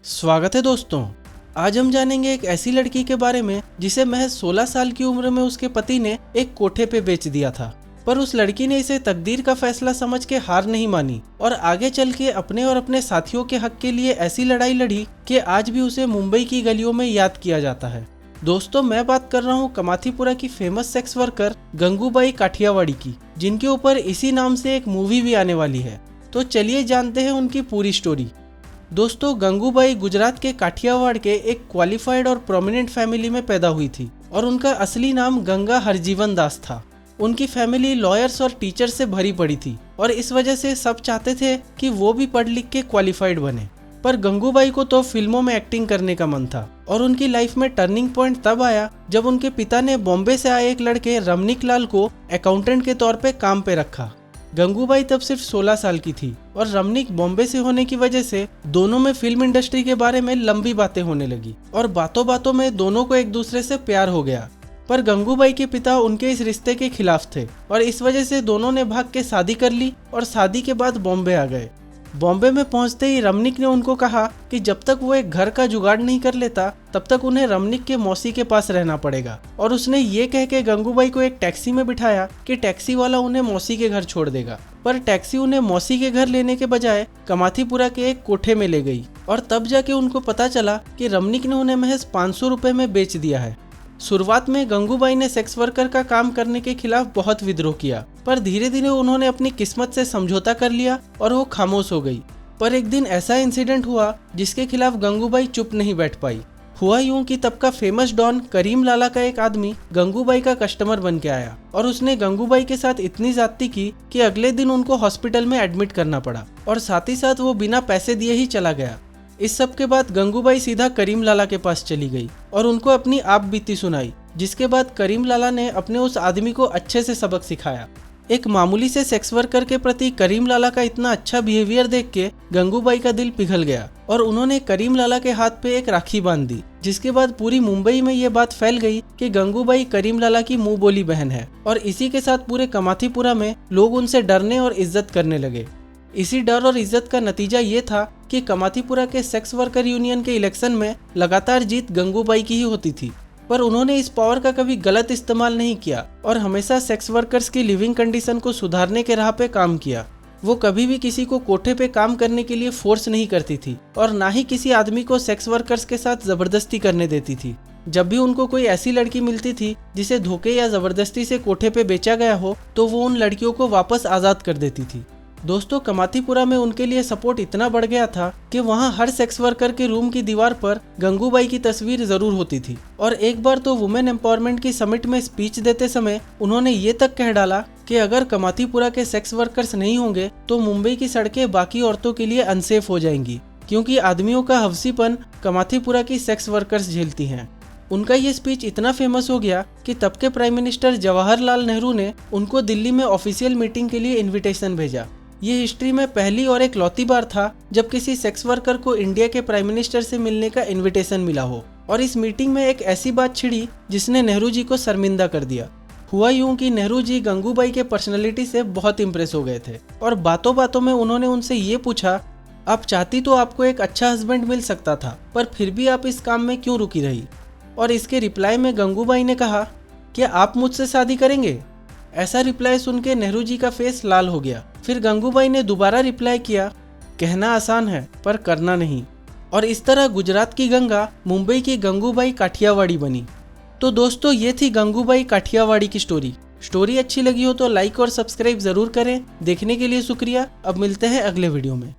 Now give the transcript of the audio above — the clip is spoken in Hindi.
स्वागत है दोस्तों। आज हम जानेंगे एक ऐसी लड़की के बारे में जिसे महज 16 साल की उम्र में उसके पति ने एक कोठे पे बेच दिया था, पर उस लड़की ने इसे तकदीर का फैसला समझ के हार नहीं मानी और आगे चल के अपने और अपने साथियों के हक के लिए ऐसी लड़ाई लड़ी कि आज भी उसे मुंबई की गलियों में याद किया जाता है। दोस्तों, मैं बात कर रहा हूँ कमाथीपुरा की famous sex worker Gangubai Kathiawadi की, जिनके ऊपर इसी नाम से एक मूवी भी आने वाली है। तो चलिए जानते हैं उनकी पूरी स्टोरी। दोस्तों, गंगूबाई गुजरात के काठियावाड़ के एक क्वालिफाइड और प्रोमिनेंट फैमिली में पैदा हुई थी और उनका असली नाम गंगा हरजीवन दास था। उनकी फैमिली लॉयर्स और टीचर से भरी पड़ी थी और इस वजह से सब चाहते थे कि वो भी पढ़ लिख के क्वालिफाइड बने। पर गंगूबाई को तो फिल्मों में एक्टिंग करने का मन था और उनकी लाइफ में टर्निंग पॉइंट तब आया जब उनके पिता ने बॉम्बे से आए एक लड़के रमनिक लाल को अकाउंटेंट के तौर पे काम पे रखा। गंगूबाई तब सिर्फ 16 साल की थी और रमनिक बॉम्बे से होने की वजह से दोनों में फिल्म इंडस्ट्री के बारे में लंबी बातें होने लगी और बातों बातों में दोनों को एक दूसरे से प्यार हो गया। पर गंगूबाई के पिता उनके इस रिश्ते के खिलाफ थे और इस वजह से दोनों ने भाग के शादी कर ली और शादी के बाद बॉम्बे आ गए। बॉम्बे में पहुंचते ही रमनिक ने उनको कहा कि जब तक वो एक घर का जुगाड़ नहीं कर लेता तब तक उन्हें रमनिक के मौसी के पास रहना पड़ेगा, और उसने ये कह के गंगूबाई को एक टैक्सी में बिठाया कि टैक्सी वाला उन्हें मौसी के घर छोड़ देगा। पर टैक्सी उन्हें मौसी के घर लेने के बजाय कमाथीपुरा के एक कोठे में ले गई और तब जाके उनको पता चला कि रमनिक ने उन्हें महज 500 रुपए में बेच दिया है। शुरुआत में गंगूबाई ने सेक्स वर्कर का काम करने के खिलाफ बहुत विद्रोह किया, पर धीरे धीरे उन्होंने अपनी किस्मत से समझौता कर लिया और वो खामोश हो गई। पर एक दिन ऐसा इंसिडेंट हुआ जिसके खिलाफ गंगूबाई चुप नहीं बैठ पाई। हुआ यूं कि तब का फेमस डॉन करीम लाला का एक आदमी गंगूबाई का कस्टमर बन के आया और उसने गंगूबाई के साथ इतनी ज्यादती की कि अगले दिन उनको हॉस्पिटल में एडमिट करना पड़ा और साथ ही साथ वो बिना पैसे दिए ही चला गया। इस सब के बाद गंगूबाई सीधा करीम लाला के पास चली गई और उनको अपनी आप बीती सुनाई, जिसके बाद करीम लाला ने अपने उस आदमी को अच्छे से सबक सिखाया। एक मामूली से सेक्स वर्कर के प्रति करीम लाला का इतना अच्छा बिहेवियर देख के गंगूबाई का दिल पिघल गया और उन्होंने करीम लाला के हाथ पे एक राखी बांध दी, जिसके बाद पूरी मुंबई में ये बात फैल गई कि गंगूबाई करीम लाला की मुंह बोली बहन है और इसी के साथ पूरे कमाथीपुरा में लोग उनसे डरने और इज्जत करने लगे। इसी डर और इज्जत का नतीजा ये था कि कमाथीपुरा के सेक्स वर्कर यूनियन के इलेक्शन में लगातार जीत गंगूबाई की ही होती थी, पर उन्होंने इस पावर का कभी गलत इस्तेमाल नहीं किया और हमेशा सेक्स वर्कर्स की लिविंग कंडीशन को सुधारने के राह पे काम किया। वो कभी भी किसी को कोठे पे काम करने के लिए फोर्स नहीं करती थी और ना ही किसी आदमी को सेक्स वर्कर्स के साथ जबरदस्ती करने देती थी। जब भी उनको कोई ऐसी लड़की मिलती थी जिसे धोखे या जबरदस्ती से कोठे पे बेचा गया हो तो वो उन लड़कियों को वापस आज़ाद कर देती थी। दोस्तों, कमाथीपुरा में उनके लिए सपोर्ट इतना बढ़ गया था कि वहाँ हर सेक्स वर्कर के रूम की दीवार पर गंगूबाई की तस्वीर जरूर होती थी और एक बार तो वुमेन एम्पावरमेंट की समिट में स्पीच देते समय उन्होंने ये तक कह डाला कि अगर कमाथीपुरा के सेक्स वर्कर्स नहीं होंगे तो मुंबई की सड़कें बाकी औरतों के लिए अनसेफ हो जाएंगी, क्योंकि आदमियों का हवसीपन कमाथीपुरा की सेक्स वर्कर्स झेलती हैं। उनका ये स्पीच इतना फेमस हो गया कि तब के प्राइम मिनिस्टर जवाहरलाल नेहरू ने उनको दिल्ली में ऑफिशियल मीटिंग के लिए इन्विटेशन भेजा। ये हिस्ट्री में पहली और एक लौती बार था जब किसी सेक्स वर्कर को इंडिया के प्राइम मिनिस्टर से मिलने का इनविटेशन मिला हो, और इस मीटिंग में एक ऐसी बात छिड़ी जिसने नेहरू जी को शर्मिंदा कर दिया। हुआ यूं कि नेहरू जी गंगूबाई के पर्सनैलिटी से बहुत इम्प्रेस हो गए थे और बातों बातों में उन्होंने उनसे ये पूछा, आप चाहती तो आपको एक अच्छा हस्बैंड मिल सकता था, पर फिर भी आप इस काम में क्यों रुकी रही? और इसके रिप्लाई में गंगूबाई ने कहा, क्या आप मुझसे शादी करेंगे? ऐसा रिप्लाई सुन के नेहरू जी का फेस लाल हो गया। फिर गंगूबाई ने दोबारा रिप्लाई किया, कहना आसान है पर करना नहीं। और इस तरह गुजरात की गंगा मुंबई की गंगूबाई काठियावाड़ी बनी। तो दोस्तों, ये थी गंगूबाई काठियावाड़ी की स्टोरी अच्छी लगी हो तो लाइक और सब्सक्राइब जरूर करें। देखने के लिए शुक्रिया। अब मिलते हैं अगले वीडियो में।